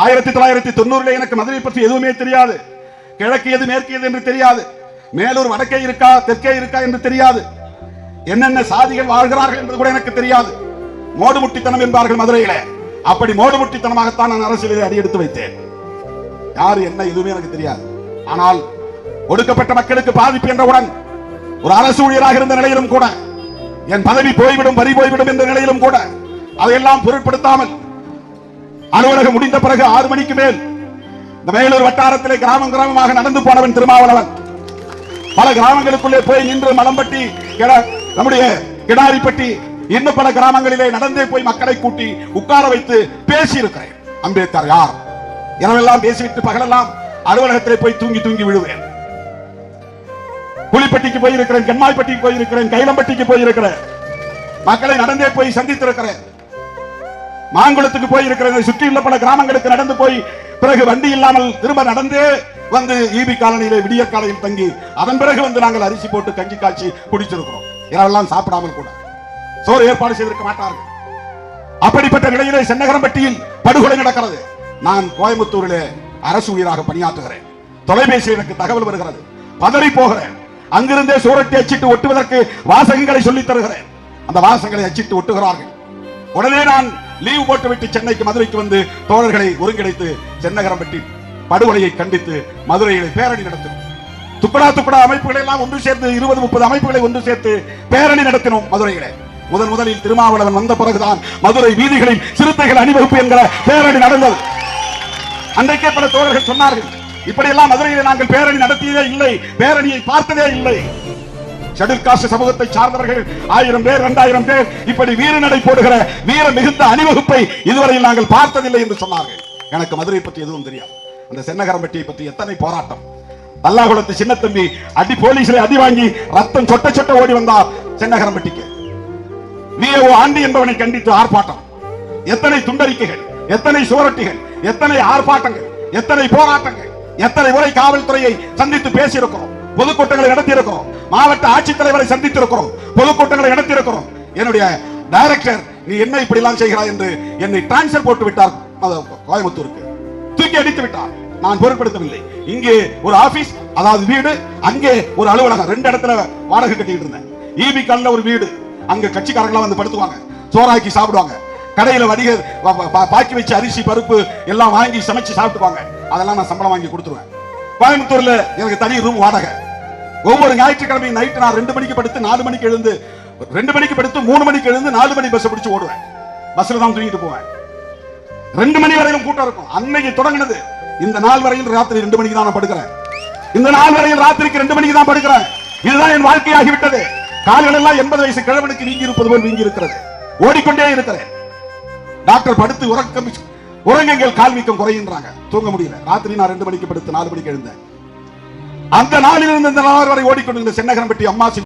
1990 எனக்கு மதுரை பற்றி எதுவுமே தெரியாது. கிழக்கு எது மேற்கு எது என்று தெரியாது. மேலூர் வடக்கே இருக்கா தெற்கே இருக்கா என்று தெரியாது. என்னென்ன சாதிகள் வாழ்கிறார்கள் என்பது கூட எனக்கு தெரியாது. மோடுமுட்டித்தனம் என்பார்கள் மதுரையிலே. அப்படி மோடுமுட்டித்தனமாகத்தான் நான் அரசியலில் அடியெடுத்து வைத்தேன். யாரு என்ன எதுவுமே எனக்கு தெரியாது. ஆனால் ஒடுக்கப்பட்ட மக்களுக்கு பாதிப்பு என்றவுடன் ஒரு அரசு ஊழியராக இருந்த நிலையிலும் கூட, என் பதவி போய்விடும் வரி போய்விடும் என்ற நிலையிலும் கூட அதையெல்லாம் பொருட்படுத்தாமல் அலுவலகம் முடிந்த பிறகு 6 மணிக்கு மேல் இந்த மேலூர் வட்டாரத்திலே கிராமம் கிராமமாக நடந்து போனவன் திருமாவளவன். பல கிராமங்களுக்குள்ளே போய் நின்று மலம்பட்டி, நம்முடைய கிடாரிப்பட்டி, இன்னும் பல கிராமங்களிலே நடந்தே போய் மக்களை கூட்டி உட்கார வைத்து பேசி இருக்கிறேன். அம்பேத்கர் யார் இரவெல்லாம் பேசிவிட்டு பகலெல்லாம் அலுவலகத்திலே போய் தூங்கி தூங்கி விழுவேன். புலிப்பட்டிக்கு போயிருக்கிறேன், கென்மாய்பட்டிக்கு போயிருக்கிறேன், கைலம்பட்டிக்கு போயிருக்கிறேன், மக்களை நடந்தே போய் சந்தித்திருக்கிறேன். மாங்குளத்துக்கு போயிருக்கிறேன். சுற்றியுள்ள பல கிராமங்களுக்கு நடந்து போய் பிறகு வண்டி இல்லாமல் திரும்ப நடந்தே வந்து ஈபி காலனியிலே விடிய காலையில் தங்கி அதன் பிறகு வந்து நாங்கள் அரிசி போட்டு கஞ்சி காய்ச்சி குடிச்சிருக்கிறோம். இரவெல்லாம் சாப்பிடாமல் கூட சோறு ஏற்பாடு செய்திருக்க மாட்டார்கள். அப்படிப்பட்ட நிலையிலே சென்னகரம்பட்டியில் படுகொலை நடக்கிறது. நான் கோயம்புத்தூரிலே அரசு ஊழியராக பணியாற்றுகிறேன். தொலைபேசி எனக்கு தகவல் வருகிறது. பதறி போகிறேன். அங்கிருந்தே சூரத்தை அச்சிட்டு ஒட்டுவதற்கு வாசகங்களை சொல்லித் தருகிறேன். அந்த வாசகங்களை அச்சிட்டு ஒட்டுகிறார்கள். உடனே நான் லீவு போட்டுவிட்டு சென்னைக்கு மதுரைக்கு வந்து தோழர்களை ஒருங்கிணைத்து சென்னகரம்பட்டி படுகொலையை கண்டித்து மதுரையிலே பேரணி நடத்தினோம். துக்கடா துக்கடா அமைப்புகளை எல்லாம் ஒன்று சேர்த்து 20-30 அமைப்புகளை ஒன்று சேர்த்து பேரணி நடத்தினோம் மதுரையிலே. முதலில் திருமாவளவன் வந்த பிறகுதான் மதுரை வீதிகளில் சிறுத்தைகள் அணிவகுப்பு என்கிற பேரணி நடந்தது. அன்றைக்கே பல தோழர்கள் சொன்னார்கள், இப்படியெல்லாம் மதுரையிலே நாங்கள் பேரணி நடத்தியதே இல்லை, பேரணியை பார்த்ததே இல்லை. ஷெட்யூல் காஸ்ட் சமூகத்தை சார்ந்தவர்கள் 1000 பேர் 2000 பேர் இப்படி வீரநடை போடுகிற வீர மிகுந்த அணிவகுப்பை இதுவரையில் நாங்கள் பார்த்ததில்லை என்று சொன்னார்கள். எனக்கு மதுரை பற்றி எதுவும் தெரியாது. அந்த சென்னகரம்பட்டியை பற்றி எத்தனை போராட்டம். பல்லாகுளத்து சின்னத்தம்பி அடி போலீஸிலே அடி வாங்கி ரத்தம் சொட்ட சொட்ட ஓடி வந்தார் சென்னகரம்பட்டிக்கு. விஏஓ ஆண்டி என்பவனை கண்டித்து ஆர்ப்பாட்டம். எத்தனை துண்டறிக்கைகள், எத்தனை சுவரொட்டிகள், எத்தனை ஆர்ப்பாட்டங்கள், எத்தனை போராட்டங்கள், எத்தனை முறை காவல்துறையை சந்தித்து பேசியிருக்கிறோம். பொதுக்கூட்டங்களை நடத்தியிருக்கிறோம். மாவட்ட ஆட்சித்தலைவரை சந்தித்திருக்கிறோம். பொதுக்கூட்டங்களை நடத்தியிருக்கிறோம். என்னுடைய டைரக்டர், நீ என்ன இப்படி எல்லாம் செய்கிறாய் என்று என்னை டிரான்ஸ்பர் போட்டு விட்டார். கோயம்புத்தூருக்கு தூக்கி அடித்து விட்டார். நான் பொருட்படுத்தவில்லை. இங்கே ஒரு ஆபீஸ், அதாவது வீடு, அங்கே ஒரு அலுவலகம், 2 இடத்துல வாடகை கட்டிட்டு இருந்தேன். ஈபி கால்ல ஒரு வீடு, அங்க கட்சிக்காரங்களா வந்து படுத்துவாங்க, சோறாக்கி சாப்பிடுவாங்க. கடையில வடிக பாக்கி வச்சு அரிசி பருப்பு எல்லாம் வாங்கி சமைச்சு சாப்பிட்டுவாங்க. அதெல்லாம் நான் சம்பளம் வாங்கி கொடுத்துருவேன். கோயம்புத்தூர்ல எனக்கு தனி ரூம் வாடகை. ஒவ்வொரு ஞாயிற்றுக்கிழமையும் நைட்டு நான் 2 மணிக்கு படுத்து 4 மணிக்கு எழுந்து 2 மணிக்கு படுத்து 3 மணிக்கு எழுந்து 4 மணி பஸ் பிடிச்சு ஓடுவேன். பஸ்ல தான் தூங்கிட்டு போவேன். 2 மணி வரையிலும் கூட்டம் இருக்கும். அன்னைக்கு தொடங்கினது. இந்த நாள் வரையில் ராத்திரி 2 மணிக்கு தான் நான் படுக்கிறேன். இந்த நாள் வரையில் ராத்திரிக்கு 2 மணிக்கு தான் படுக்கிறேன். இதுதான் என் வாழ்க்கையாகிவிட்டது. கால்கள் எல்லாம் 80 வயசு கிழவனுக்கு வீங்கி இருப்பது போல் வீங்கி இருக்கிறது. ஓடிக்கொண்டே இருக்கிறேன். டாக்டர் படுத்து உறங்குங்கள் கால் வீக்கம் குறையின்றாங்க. தூங்க முடியல. ராத்திரி நான் 2 மணிக்கு படுத்து 4 மணிக்கு எழுந்தேன். அந்த நாளிலிருந்து இந்த நாள் வரை ஓடிக்கொண்டிருந்த சென்னகரம்பட்டி அம்மா